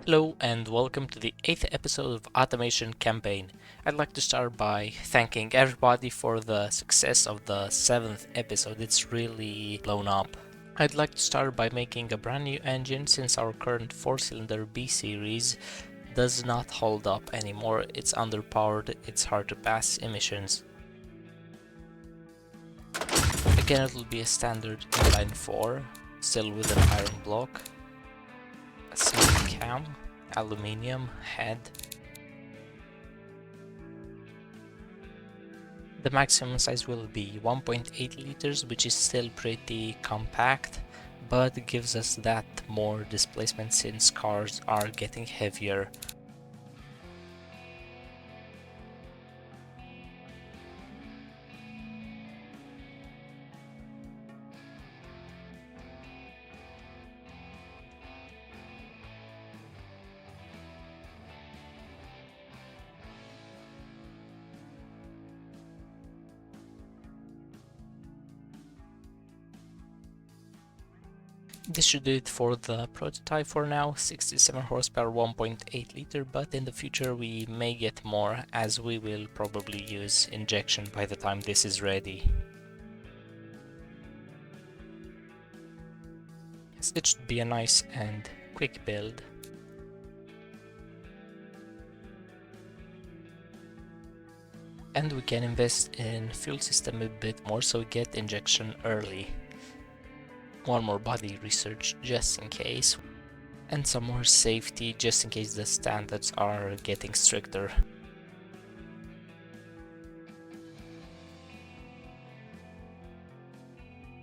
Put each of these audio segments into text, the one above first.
Hello and welcome to the 8th episode of Automation Campaign. I'd like to start by thanking everybody for the success of the 7th episode. It's really blown up. I'd like to start by making a brand new engine since our current 4-cylinder B series does not hold up anymore. It's underpowered, it's hard to pass emissions. Again, it will be a standard inline 4, still with an iron block. Single cam, aluminium head. The maximum size will be 1.8 liters, which is still pretty compact, but gives us that more displacement since cars are getting heavier. This should do it for the prototype for now, 67 horsepower, 1.8 liter, but in the future we may get more as we will probably use injection by the time this is ready. Yes, it should be a nice and quick build. And we can invest in fuel system a bit more so we get injection early. One more body research just in case, and some more safety just in case the standards are getting stricter.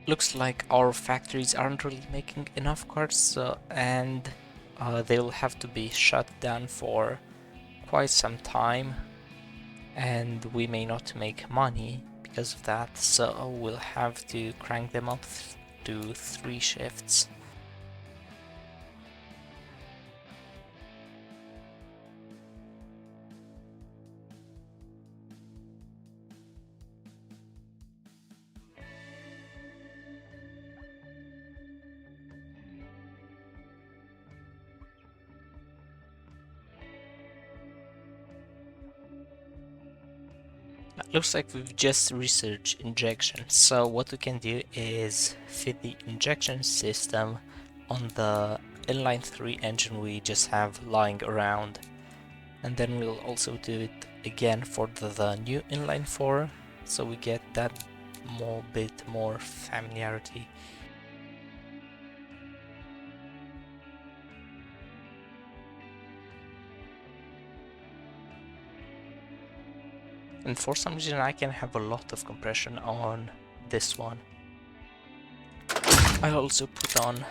Looks like our factories aren't really making enough cars and they'll have to be shut down for quite some time, and we may not make money because of that, so we'll have to crank them up to 3 shifts. Looks like we've just researched injection, so what we can do is fit the injection system on the inline 3 engine we just have lying around, and then we'll also do it again for the new inline 4, so we get that bit more familiarity. And for some reason I can have a lot of compression on this one. I'll also put on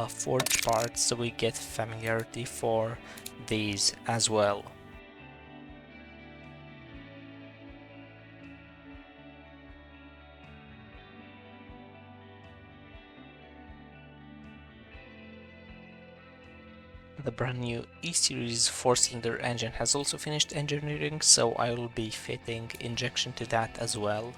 forged parts so we get familiarity for these as well. The brand new E-Series 4-cylinder engine has also finished engineering, so I will be fitting injection to that as well.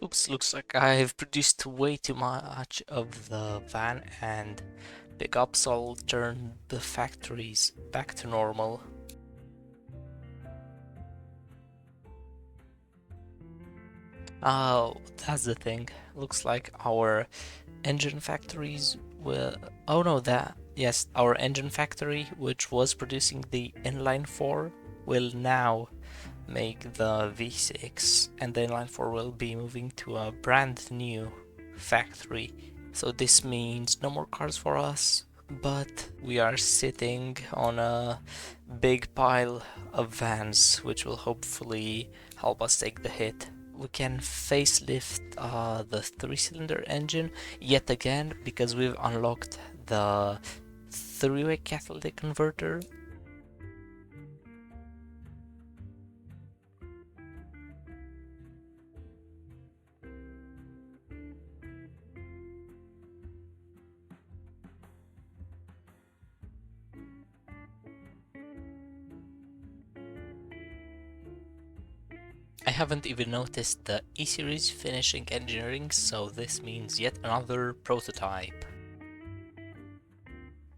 Oops, looks like I've produced way too much of the van and pickups, so I'll turn the factories back to normal. Oh, that's the thing. Looks like our engine factories will... Oh no, yes, our engine factory, which was producing the inline 4, will now make the V6, and the inline 4 will be moving to a brand new factory. So this means no more cars for us, but we are sitting on a big pile of vans, which will hopefully help us take the hit. We can facelift the 3-cylinder engine yet again because we've unlocked the 3-way catalytic converter. haven't even noticed the E-Series finishing engineering, so this means yet another prototype.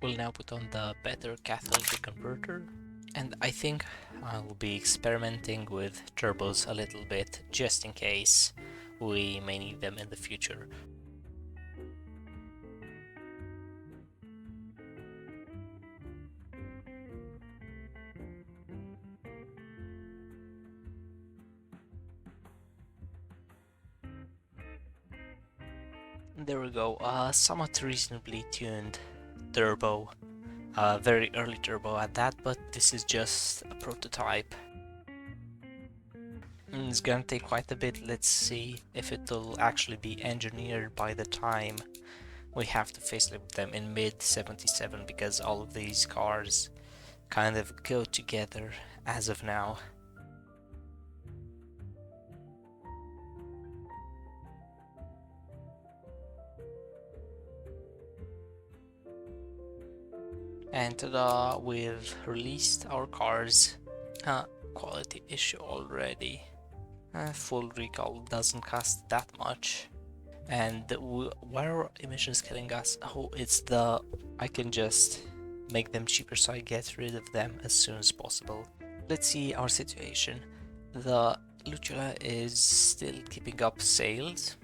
We'll now put on the better catalytic converter, and I think I'll be experimenting with turbos a little bit, just in case we may need them in the future. There we go, somewhat reasonably tuned turbo. Very early turbo at that, but this is just a prototype. It's gonna take quite a bit. Let's see if it'll actually be engineered by the time we have to facelift them in mid 77, because all of these cars kind of go together as of now. And ta-da, we've released our cars. Quality issue already. Full recall doesn't cost that much. And why are emissions killing us? Oh, it's the... I can just make them cheaper so I get rid of them as soon as possible. Let's see our situation. The Luciola is still keeping up sales.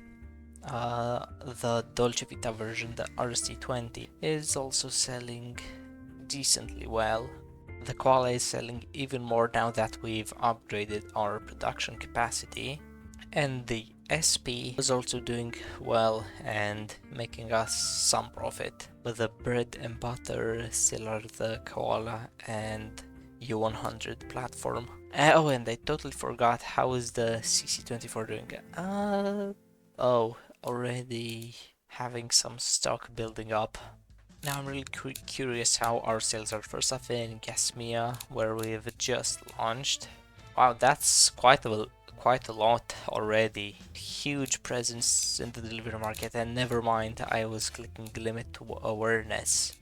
The Dolce Vita version, the RST20, is also selling decently well. The Koala is selling even more now that we've upgraded our production capacity, and the SP is also doing well and making us some profit, but the bread and butter still are the Koala and U100 platform. Oh, and I totally forgot, how is the CC24 doing? Oh, already having some stock building up. Now I'm really curious how our sales are. First off in Gasmia, where we've just launched. Wow, that's quite a lot already. Huge presence in the delivery market, and never mind, I was clicking limit to awareness.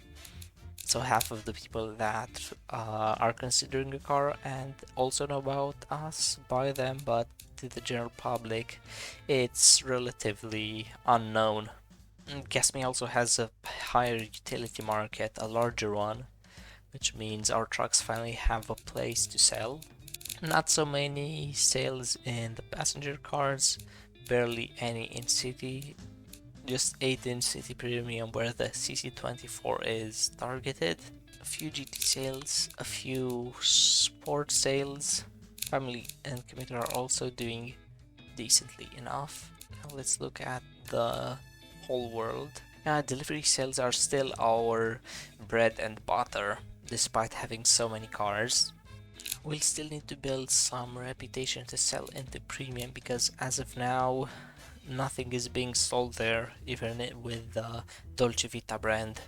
So half of the people that are considering a car and also know about us buy them, but to the general public, it's relatively unknown. Gasme also has a higher utility market, a larger one, which means our trucks finally have a place to sell. Not so many sales in the passenger cars, barely any in city, just 8 in city premium where the CC24 is targeted. A few GT sales, a few sport sales. Family and commuter are also doing decently enough. Now let's look at the whole world. Delivery sales are still our bread and butter, despite having so many cars. We'll still need to build some reputation to sell into premium, because as of now, nothing is being sold there, even with the Dolce Vita brand.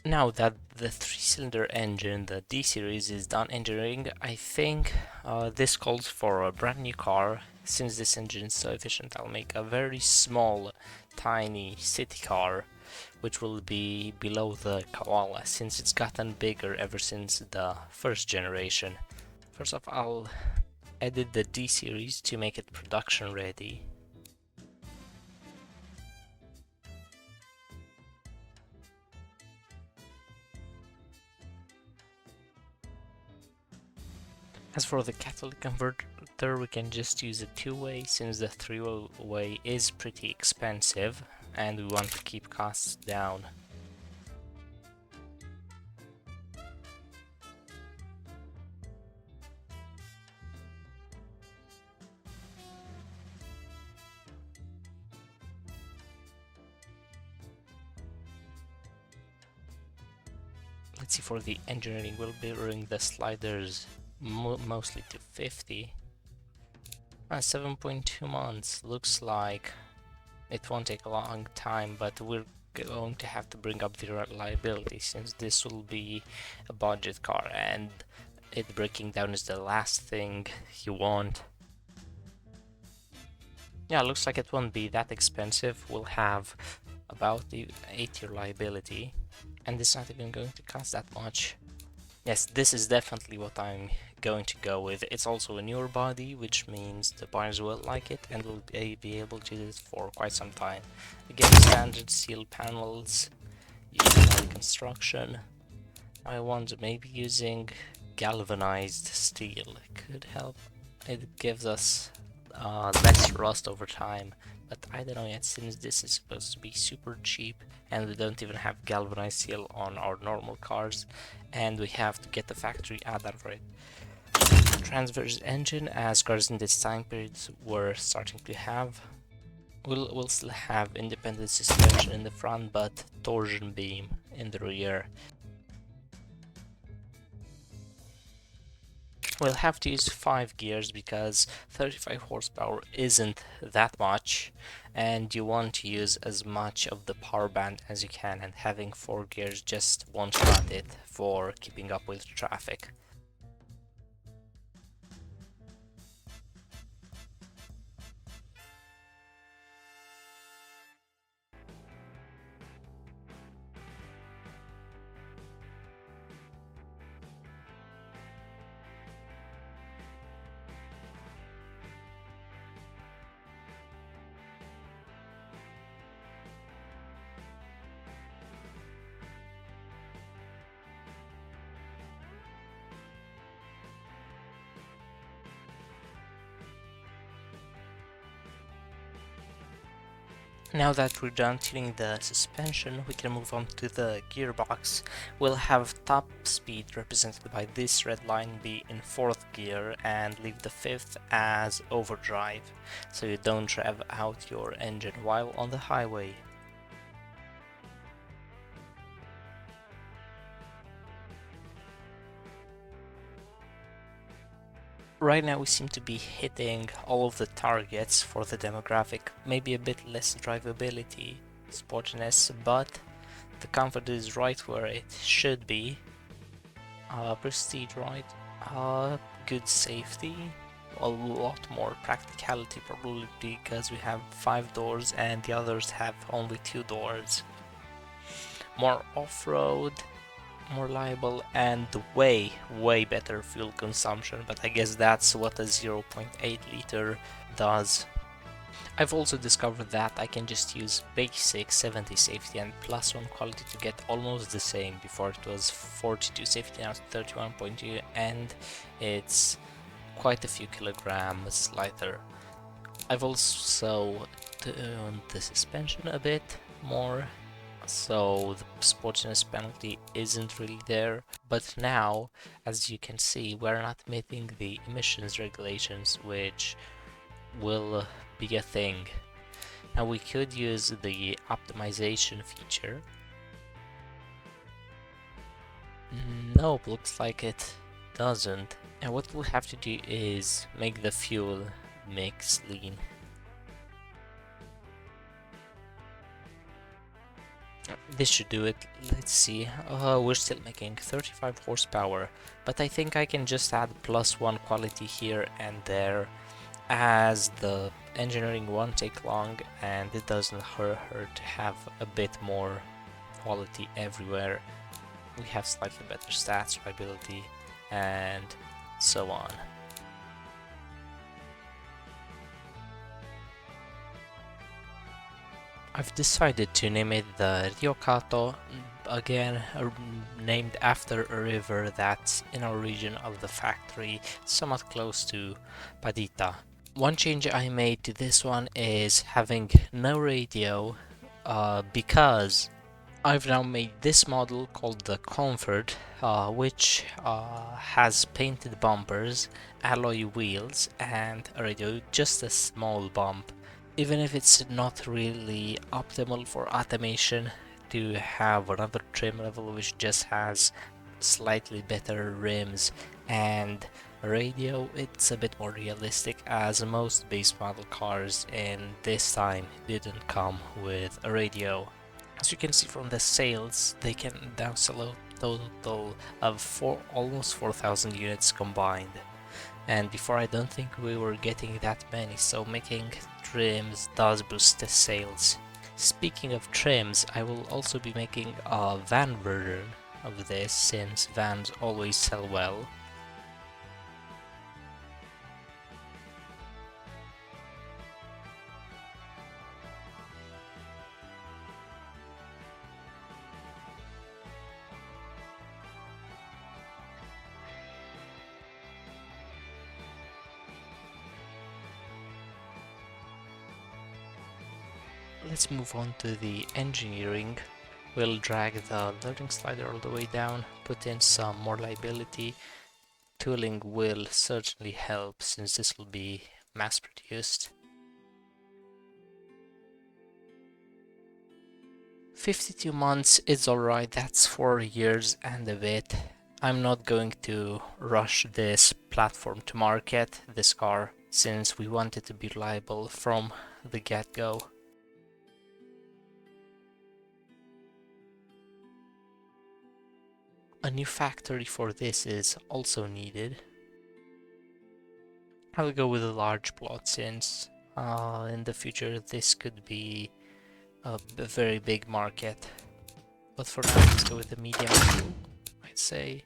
Now that the 3-cylinder engine, the D-Series, is done engineering, I think this calls for a brand new car. Since this engine is so efficient, I'll make a very small, tiny city car, which will be below the Koala, since it's gotten bigger ever since the first generation. First off, I'll edit the D-Series to make it production ready. As for the catalytic converter, we can just use a 2-way, since the 3-way is pretty expensive and we want to keep costs down. Let's see, for the engineering, we'll be bringing the sliders mostly to 50. 7.2 months, looks like it won't take a long time, but we're going to have to bring up the reliability, since this will be a budget car and it breaking down is the last thing you want. Yeah, looks like it won't be that expensive. We'll have about the 8-year liability, and it's not even going to cost that much. Yes, this is definitely what I'm going to go with. It's also a newer body, which means the buyers will like it and will be able to use it for quite some time. Again, standard steel panels, unified construction. I wonder, maybe using galvanized steel could help. It gives us less rust over time, but I don't know yet, since this is supposed to be super cheap and we don't even have galvanized steel on our normal cars, and we have to get the factory add-on for it. Transverse engine, as cars in this time period were starting to have. We'll still have independent suspension in the front, but torsion beam in the rear. We'll have to use 5 gears because 35 horsepower isn't that much, and you want to use as much of the power band as you can, and having 4 gears just won't cut it for keeping up with traffic. Now that we're done tuning the suspension, we can move on to the gearbox. We'll have top speed represented by this red line be in 4th gear and leave the 5th as overdrive, so you don't rev out your engine while on the highway. Right now we seem to be hitting all of the targets for the demographic, maybe a bit less drivability, sportiness, but the comfort is right where it should be. Prestige right, good safety, a lot more practicality probably because we have 5 doors and the others have only 2 doors. More off-road, more reliable, and way better fuel consumption, but I guess that's what a 0.8 liter does. I've also discovered that I can just use basic 70 safety and plus 1 quality to get almost the same. Before it was 42 safety, now it's 31.2, and it's quite a few kilograms lighter. I've also tuned the suspension a bit more, so the sportiness penalty isn't really there. But now, as you can see, we're not meeting the emissions regulations, which will be a thing. Now we could use the optimization feature. Nope, looks like it doesn't. And what we'll have to do is make the fuel mix lean. This should do it. Let's see. We're still making 35 horsepower, but I think I can just add plus 1 quality here and there, as the engineering won't take long and it doesn't hurt to have a bit more quality everywhere. We have slightly better stats, reliability, and so on. I've decided to name it the Riocatto, again named after a river that's in our region of the factory, somewhat close to Padita. One change I made to this one is having no radio, because I've now made this model called the Comfort, which has painted bumpers, alloy wheels, and a radio, just a small bump. Even if it's not really optimal for automation to have another trim level which just has slightly better rims and a radio, it's a bit more realistic, as most base model cars in this time didn't come with a radio. As you can see from the sales, they can now sell a total of almost 4,000 units combined. And before, I don't think we were getting that many, so making trims does boost the sales. Speaking of trims, I will also be making a van version of this since vans always sell well. Let's move on to the engineering. We'll drag the loading slider all the way down, put in some more liability. Tooling will certainly help since this will be mass produced. 52 months is alright, that's 4 years and a bit. I'm not going to rush this platform to market, this car, since we want it to be reliable from the get-go. A new factory for this is also needed. I'll go with a large plot since in the future this could be a very big market. But for now, let's go with the medium, I'd say.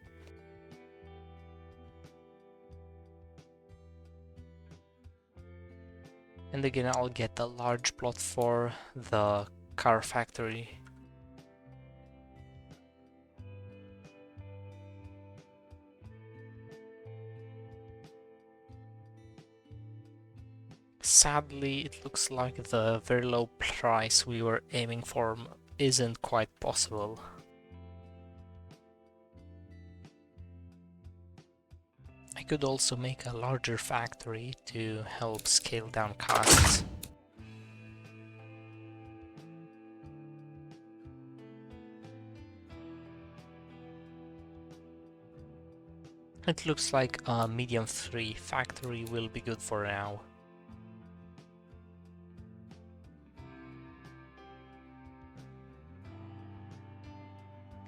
And again, I'll get the large plot for the car factory. Sadly, it looks like the very low price we were aiming for isn't quite possible. I could also make a larger factory to help scale down costs. It looks like a medium 3 factory will be good for now.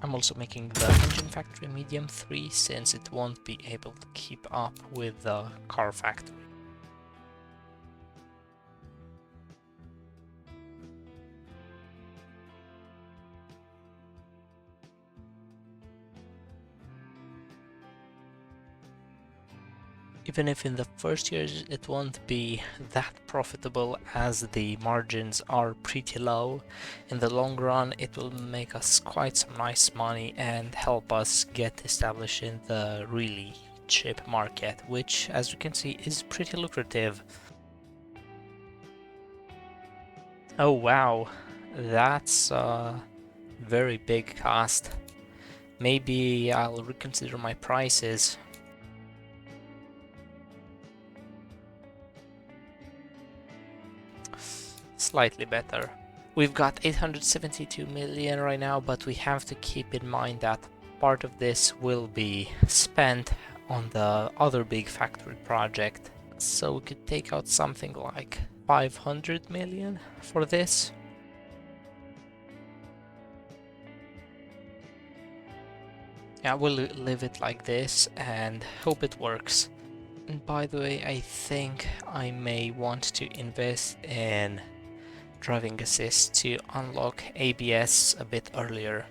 I'm also making the engine factory medium 3 since it won't be able to keep up with the car factory. Even if in the first years it won't be that profitable as the margins are pretty low, in the long run it will make us quite some nice money and help us get established in the really cheap market, which as you can see is pretty lucrative. Oh wow, that's a very big cost. Maybe I'll reconsider my prices. Slightly better. We've got 872 million right now, but we have to keep in mind that part of this will be spent on the other big factory project. So we could take out something like 500 million for this. Yeah, we'll leave it like this and hope it works. And by the way, I think I may want to invest in driving assist to unlock ABS a bit earlier.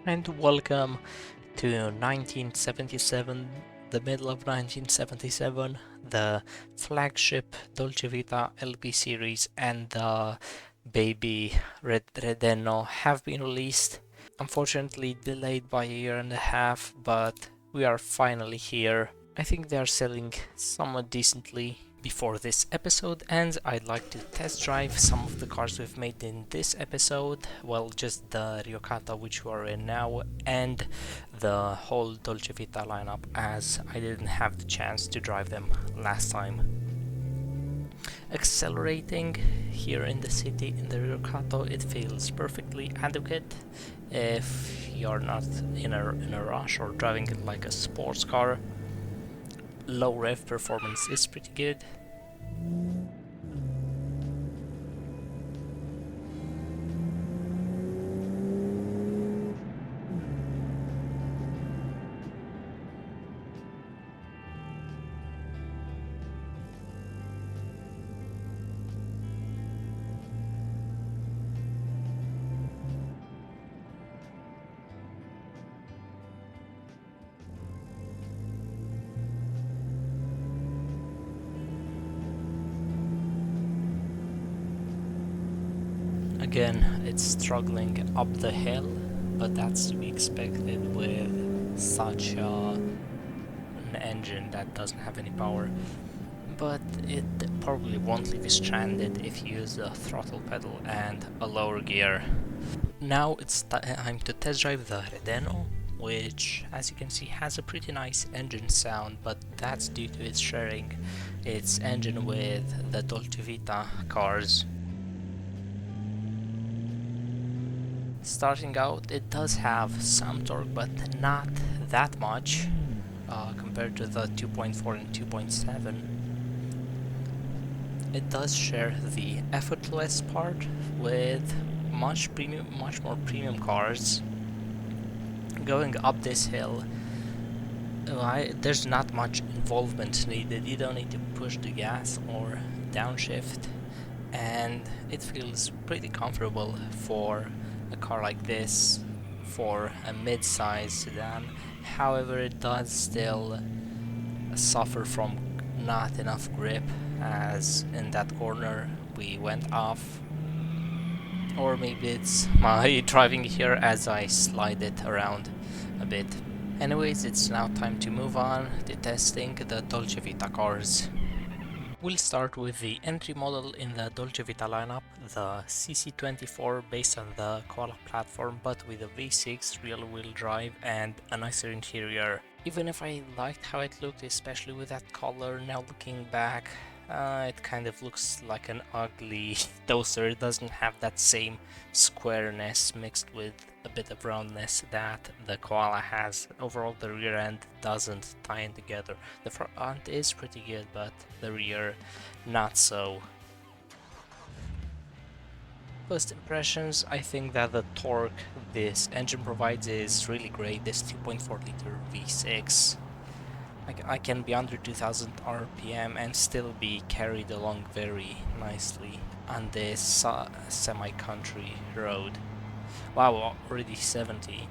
And welcome to 1977, the middle of 1977, the flagship Dolce Vita LP series and the baby Redeno have been released. Unfortunately delayed by a year and a half, but we are finally here. I think they are selling somewhat decently. Before this episode ends, I'd like to test drive some of the cars we've made in this episode. Well, just the Riocatto which we are in now and the whole Dolce Vita lineup, as I didn't have the chance to drive them last time. Accelerating here in the city in the Riocatto, it feels perfectly adequate if you're not in a rush or driving it like a sports car. Low rev performance is pretty good. Again, it's struggling up the hill, but that's to be expected with such an engine that doesn't have any power. But it probably won't leave you stranded if you use the throttle pedal and a lower gear. Now it's time to test drive the Redeno, which, as you can see, has a pretty nice engine sound, but that's due to its sharing its engine with the Dolce Vita cars. Starting out, it does have some torque, but not that much compared to the 2.4 and 2.7. It does share the effortless part with much more premium cars. Going up this hill, there's not much involvement needed. You don't need to push the gas or downshift, and it feels pretty comfortable for a car like this, for a mid-size sedan. However, it does still suffer from not enough grip, as in that corner we went off. Or maybe it's my driving here as I slide it around a bit. Anyways, it's now time to move on to testing the Dolce Vita cars. We'll start with the entry model in the Dolce Vita lineup, the CC24, based on the Koala platform, but with a V6 rear-wheel drive and a nicer interior. Even if I liked how it looked, especially with that color, now looking back, it kind of looks like an ugly toaster. It doesn't have that same squareness mixed with a bit of roundness that the Koala has. Overall, the rear end doesn't tie in together. The front is pretty good, but the rear not so. First impressions, I think that the torque this engine provides is really great. This 2.4 liter V6. I can be under 2000 RPM and still be carried along very nicely on this semi-country road. Wow, already 70.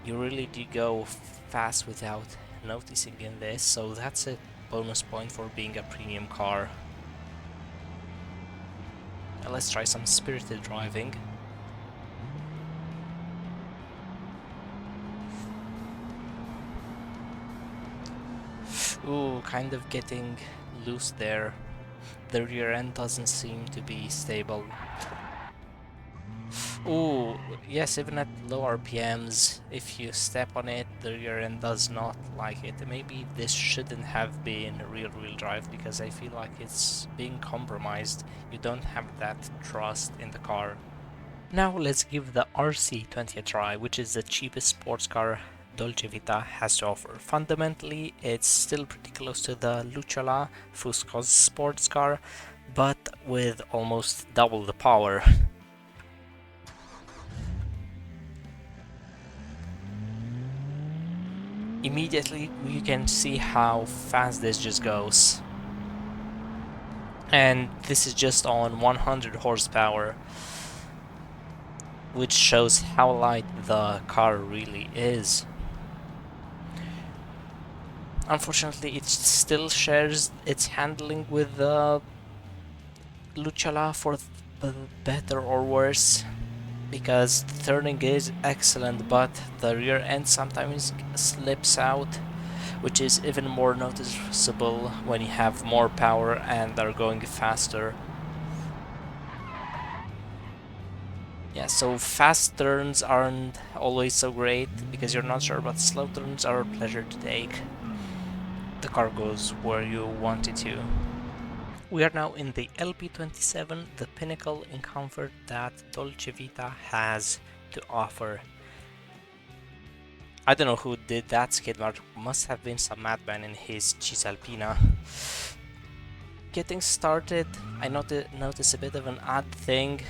You really do go fast without noticing in this, so that's a bonus point for being a premium car. Now let's try some spirited driving. Ooh, kind of getting loose there. The rear end doesn't seem to be stable. Ooh, yes, even at low RPMs, if you step on it, the rear end does not like it. Maybe this shouldn't have been rear-wheel drive, because I feel like it's being compromised. You don't have that trust in the car. Now let's give the RC20 a try, which is the cheapest sports car Dolce Vita has to offer. Fundamentally, it's still pretty close to the Lucciola, Fusco's sports car, but with almost double the power. Immediately you can see how fast this just goes. And this is just on 100 horsepower, which shows how light the car really is. Unfortunately, it still shares its handling with the Lucciola, for better or worse, because the turning is excellent, but the rear end sometimes slips out, which is even more noticeable when you have more power and are going faster. Yeah, so fast turns aren't always so great because you're not sure, but slow turns are a pleasure to take. The car goes where you want it to. We are now in the LP27, the pinnacle in comfort that Dolce Vita has to offer. I don't know who did that skid mark, must have been some madman in his Cisalpina. Getting started, I notice a bit of an odd thing.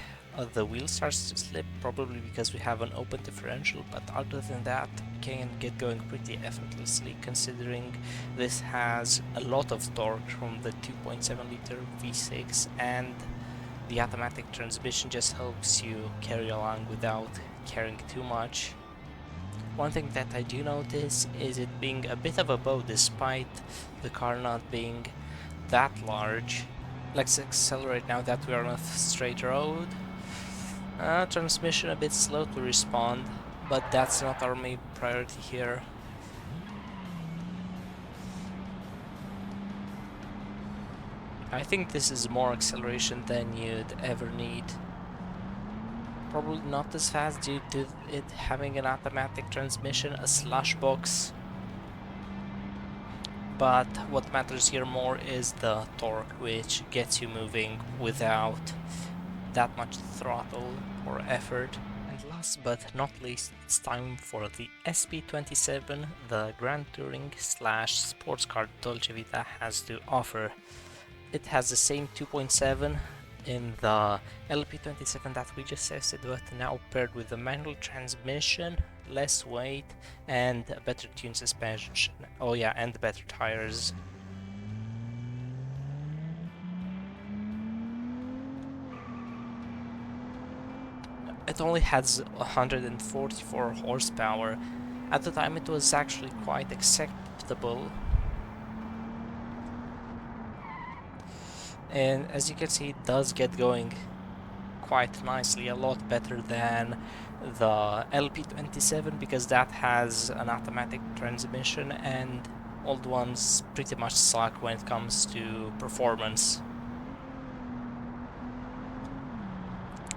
The wheel starts to slip, probably because we have an open differential, but other than that, can get going pretty effortlessly, considering this has a lot of torque from the 2.7 liter V6, and the automatic transmission just helps you carry along without carrying too much. One thing that I do notice is it being a bit of a bow despite the car not being that large. Let's accelerate now that we are on a straight road. Transmission a bit slow to respond, but that's not our main priority here. I think this is more acceleration than you'd ever need. Probably not as fast due to it having an automatic transmission, a slush box. But what matters here more is the torque, which gets you moving without that much throttle or effort. And last but not least, it's time for the SP27, the Grand Touring slash sports car Dolce Vita has to offer. It has the same 2.7 in the LP27 that we just tested, but now paired with a manual transmission, less weight, and a better tuned suspension. Oh yeah, and better tires. It only has 144 horsepower. At the time it was actually quite acceptable. And as you can see, it does get going quite nicely, a lot better than the LP27 because that has an automatic transmission and old ones pretty much suck when it comes to performance.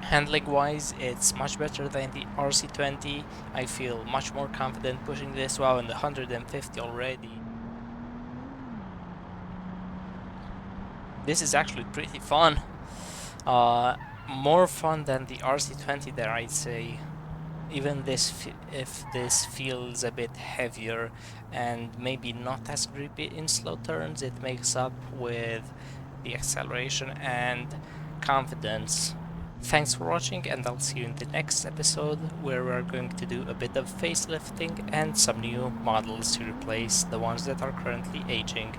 Handling wise, it's much better than the RC20. I feel much more confident pushing this. Wow, in the 150 already. This is actually pretty fun. More fun than the RC20 there, I'd say. Even if this feels a bit heavier and maybe not as grippy in slow turns, it makes up with the acceleration and confidence. Thanks for watching, and I'll see you in the next episode where we're going to do a bit of facelifting and some new models to replace the ones that are currently aging.